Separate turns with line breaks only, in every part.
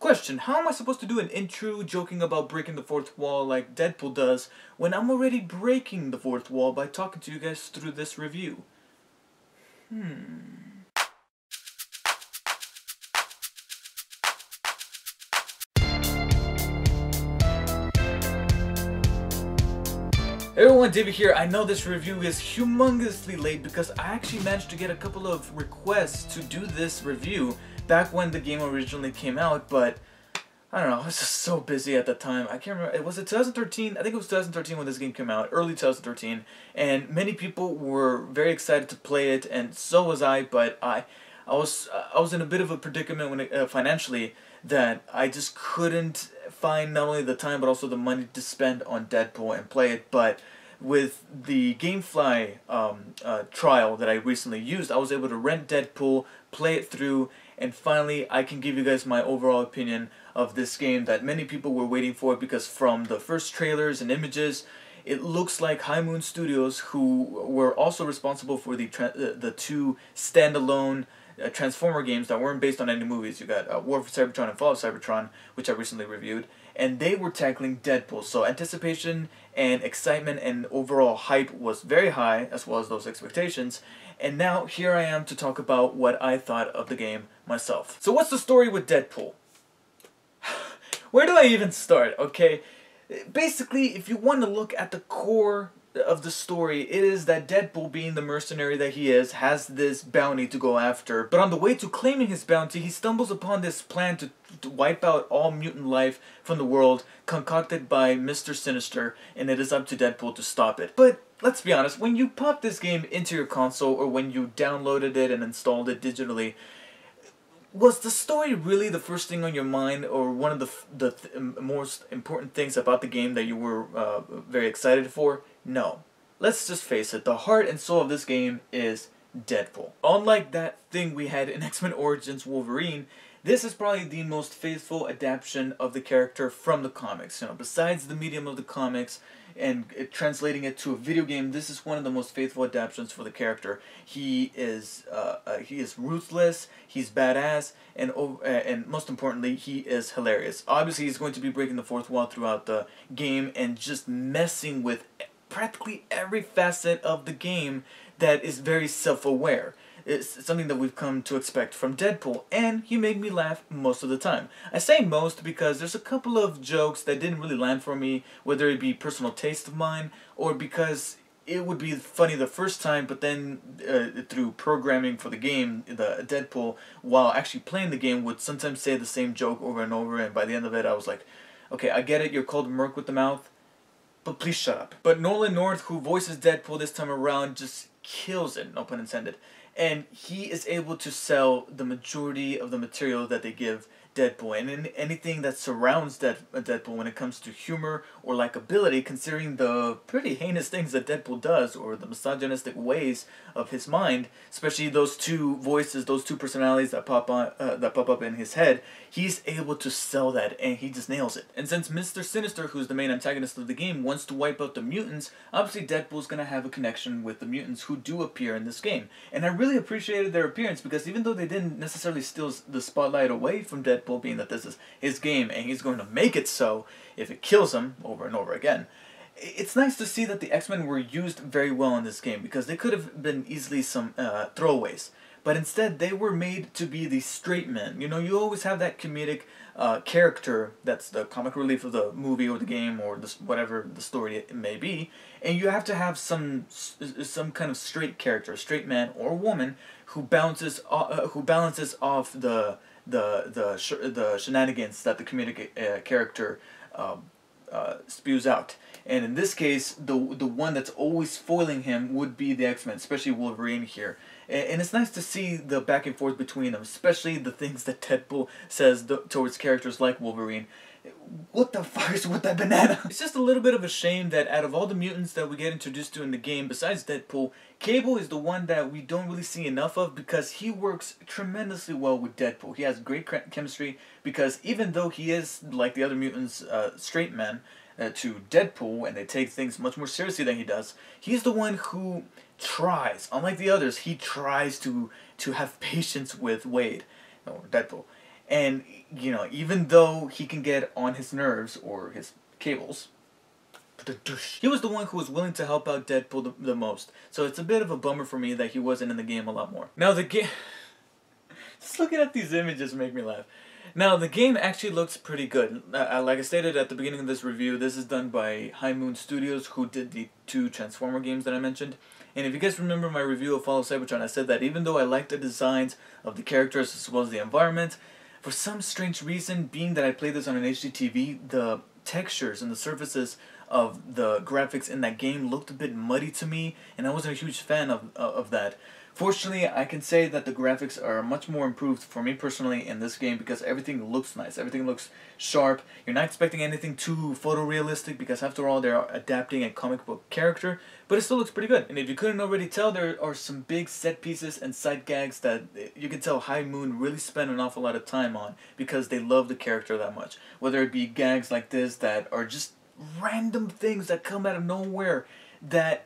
Question, how am I supposed to do an intro joking about breaking the fourth wall like Deadpool does when I'm already breaking the fourth wall by talking to you guys through this review? Hey everyone, David here. I know this review is humongously late because I actually managed to get a couple of requests to do this review back when the game originally came out, but I don't know, I was just so busy at the time. I can't remember, was it 2013? I think it was 2013 when this game came out, early 2013, and many people were very excited to play it, and so was I, but I was in a bit of a predicament when financially, that I just couldn't find not only the time but also the money to spend on Deadpool and play it. But with the GameFly trial that I recently used, I was able to rent Deadpool, play it through, and finally I can give you guys my overall opinion of this game that many people were waiting for, because from the first trailers and images, it looks like High Moon Studios, who were also responsible for the two standalone Transformer games that weren't based on any movies. You got War for Cybertron and Fall of Cybertron, which I recently reviewed, and they were tackling Deadpool. So anticipation and excitement and overall hype was very high, as well as those expectations. And now here I am to talk about what I thought of the game myself. So what's the story with Deadpool? Where do I even start? Okay, basically, if you want to look at the core of the story, it is that Deadpool, being the mercenary that he is, has this bounty to go after. But on the way to claiming his bounty, he stumbles upon this plan to wipe out all mutant life from the world, concocted by Mr. Sinister, and it is up to Deadpool to stop it. But let's be honest, when you pop this game into your console, or when you downloaded it and installed it digitally, was the story really the first thing on your mind, or one of the most important things about the game that you were very excited for? No. Let's just face it, the heart and soul of this game is Deadpool. Unlike that thing we had in X-Men Origins Wolverine, this is probably the most faithful adaptation of the character from the comics. You know, besides the medium of the comics and translating it to a video game, this is one of the most faithful adaptations for the character. He is ruthless, he's badass, and most importantly, he is hilarious. Obviously, he's going to be breaking the fourth wall throughout the game and just messing with practically every facet of the game that is very self-aware. It's something that we've come to expect from Deadpool, and he made me laugh most of the time. I say most because there's a couple of jokes that didn't really land for me, whether it be personal taste of mine, or because it would be funny the first time, but then through programming for the game, the Deadpool, while actually playing the game, would sometimes say the same joke over and over, and by the end of it I was like, okay, I get it, you're called Merc with the mouth, but please shut up. But Nolan North, who voices Deadpool this time around, just kills it, no pun intended. And he is able to sell the majority of the material that they give Deadpool, and in anything that surrounds Deadpool when it comes to humor or likability, considering the pretty heinous things that Deadpool does, or the misogynistic ways of his mind, especially those two voices, those two personalities that pop up in his head. He's able to sell that, and he just nails it. And since Mr. Sinister, who's the main antagonist of the game, wants to wipe out the mutants, obviously Deadpool's gonna have a connection with the mutants who do appear in this game. And I really appreciated their appearance, because even though they didn't necessarily steal the spotlight away from Deadpool, being that this is his game and he's going to make it so if it kills him over and over again, it's nice to see that the X-Men were used very well in this game, because they could have been easily some throwaways. But instead, they were made to be the straight men. You know, you always have that comedic character that's the comic relief of the movie or the game or whatever the story it may be, and you have to have some kind of straight character, straight man or woman, who balances off the shenanigans that the comedic character spews out. And in this case, the one that's always foiling him would be the X-Men, especially Wolverine here. And it's nice to see the back and forth between them, especially the things that Deadpool says towards characters like Wolverine. What the fuck is with that banana? It's just a little bit of a shame that out of all the mutants that we get introduced to in the game, besides Deadpool, Cable is the one that we don't really see enough of, because he works tremendously well with Deadpool. He has great chemistry, because even though he is, like the other mutants, straight men to Deadpool, and they take things much more seriously than he does, he's the one who tries, unlike the others, he tries to have patience with Wade, or Deadpool. And, you know, even though he can get on his nerves or his cables, he was the one who was willing to help out Deadpool the most. So it's a bit of a bummer for me that he wasn't in the game a lot more. Now the game... Just looking at these images make me laugh. Now, the game actually looks pretty good. Like I stated at the beginning of this review, this is done by High Moon Studios, who did the 2 Transformer games that I mentioned. And if you guys remember my review of Follow Cybertron, I said that even though I liked the designs of the characters as well as the environment, for some strange reason, being that I played this on an HD TV, the textures and the surfaces of the graphics in that game looked a bit muddy to me, and I wasn't a huge fan of that. Fortunately, I can say that the graphics are much more improved for me personally in this game because everything looks nice, everything looks sharp. You're not expecting anything too photorealistic because after all they're adapting a comic book character, but it still looks pretty good. And if you couldn't already tell, there are some big set pieces and side gags that you can tell High Moon really spent an awful lot of time on because they love the character that much. Whether it be gags like this that are just random things that come out of nowhere that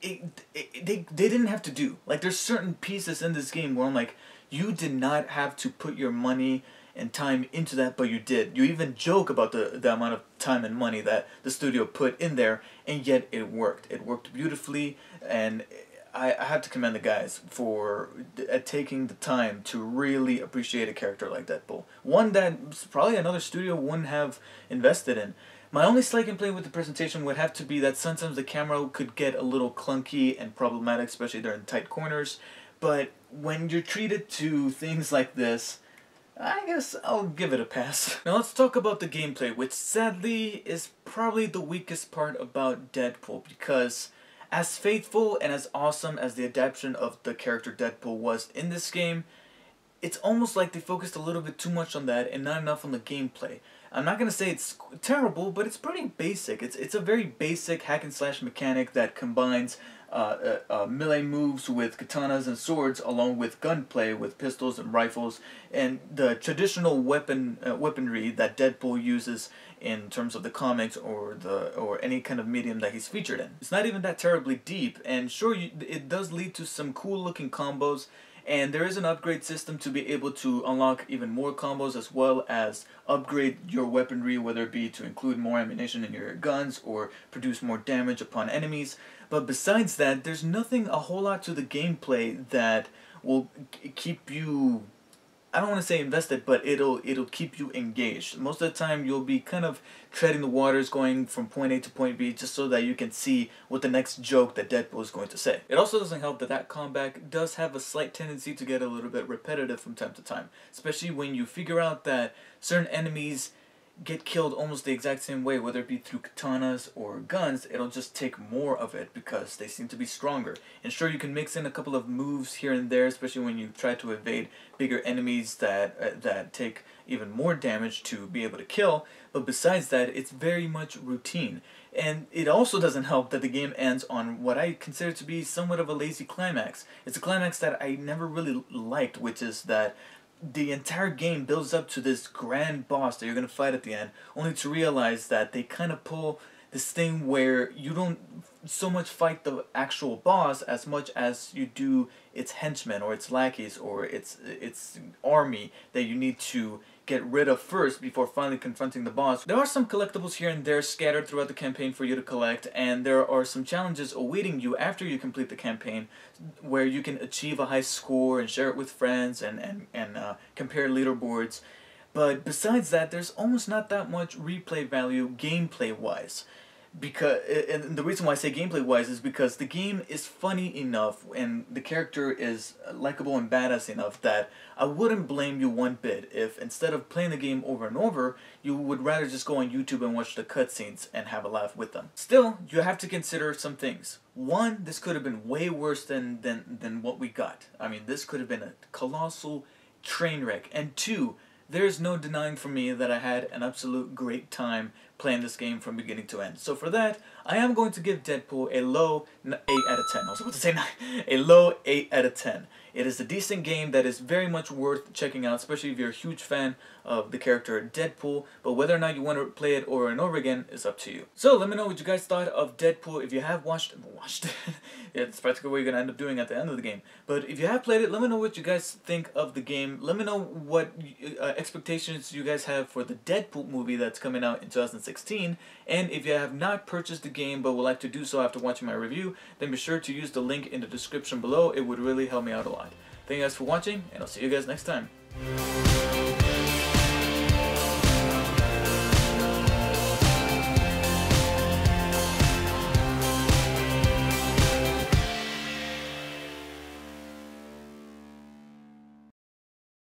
they didn't have to do. Like, there's certain pieces in this game where I'm like, you did not have to put your money and time into that, but you did. You even joke about the amount of time and money that the studio put in there, and yet it worked. It worked beautifully, and I have to commend the guys for taking the time to really appreciate a character like Deadpool. One that probably another studio wouldn't have invested in. My only slight complaint with the presentation would have to be that sometimes the camera could get a little clunky and problematic, especially during tight corners. But when you're treated to things like this, I guess I'll give it a pass. Now let's talk about the gameplay, which sadly is probably the weakest part about Deadpool, because as faithful and as awesome as the adaptation of the character Deadpool was in this game, it's almost like they focused a little bit too much on that and not enough on the gameplay. I'm not going to say it's terrible, but it's pretty basic. It's a very basic hack and slash mechanic that combines melee moves with katanas and swords along with gunplay with pistols and rifles and the traditional weaponry that Deadpool uses in terms of the comics or any kind of medium that he's featured in. It's not even that terribly deep, and sure, it does lead to some cool looking combos. And there is an upgrade system to be able to unlock even more combos as well as upgrade your weaponry, whether it be to include more ammunition in your guns or produce more damage upon enemies. But besides that, there's nothing a whole lot to the gameplay that will keep you, I don't want to say invested, but it'll keep you engaged. Most of the time you'll be kind of treading the waters, going from point A to point B, just so that you can see what the next joke that Deadpool is going to say. It also doesn't help that that combat does have a slight tendency to get a little bit repetitive from time to time, especially when you figure out that certain enemies get killed almost the exact same way, whether it be through katanas or guns. It'll just take more of it because they seem to be stronger. And sure, you can mix in a couple of moves here and there, especially when you try to evade bigger enemies that take even more damage to be able to kill, but besides that, it's very much routine. And it also doesn't help that the game ends on what I consider to be somewhat of a lazy climax. It's a climax that I never really liked, which is that the entire game builds up to this grand boss that you're going to fight at the end, only to realize that they kind of pull this thing where you don't so much fight the actual boss as much as you do its henchmen or its lackeys or its army that you need to get rid of first before finally confronting the boss. There are some collectibles here and there scattered throughout the campaign for you to collect, and there are some challenges awaiting you after you complete the campaign where you can achieve a high score and share it with friends and compare leaderboards. But besides that, there's almost not that much replay value gameplay-wise. And the reason why I say gameplay-wise is because the game is funny enough and the character is likable and badass enough that I wouldn't blame you one bit if instead of playing the game over and over, you would rather just go on YouTube and watch the cutscenes and have a laugh with them. Still, you have to consider some things. One, this could have been way worse than what we got. I mean, this could have been a colossal train wreck. And two, there's no denying for me that I had an absolute great time playing this game from beginning to end. So for that, I am going to give Deadpool a low 8 out of 10. I was about to say 9. A low 8 out of 10. It is a decent game that is very much worth checking out, especially if you're a huge fan of the character Deadpool, but whether or not you want to play it over and over again is up to you. So let me know what you guys thought of Deadpool. If you have watched it, yeah, it's practically what you're going to end up doing at the end of the game. But if you have played it, let me know what you guys think of the game. Let me know what expectations you guys have for the Deadpool movie that's coming out in 2016. And if you have not purchased the game but would like to do so after watching my review, then be sure to use the link in the description below. It would really help me out a lot. Thank you guys for watching, and I'll see you guys next time.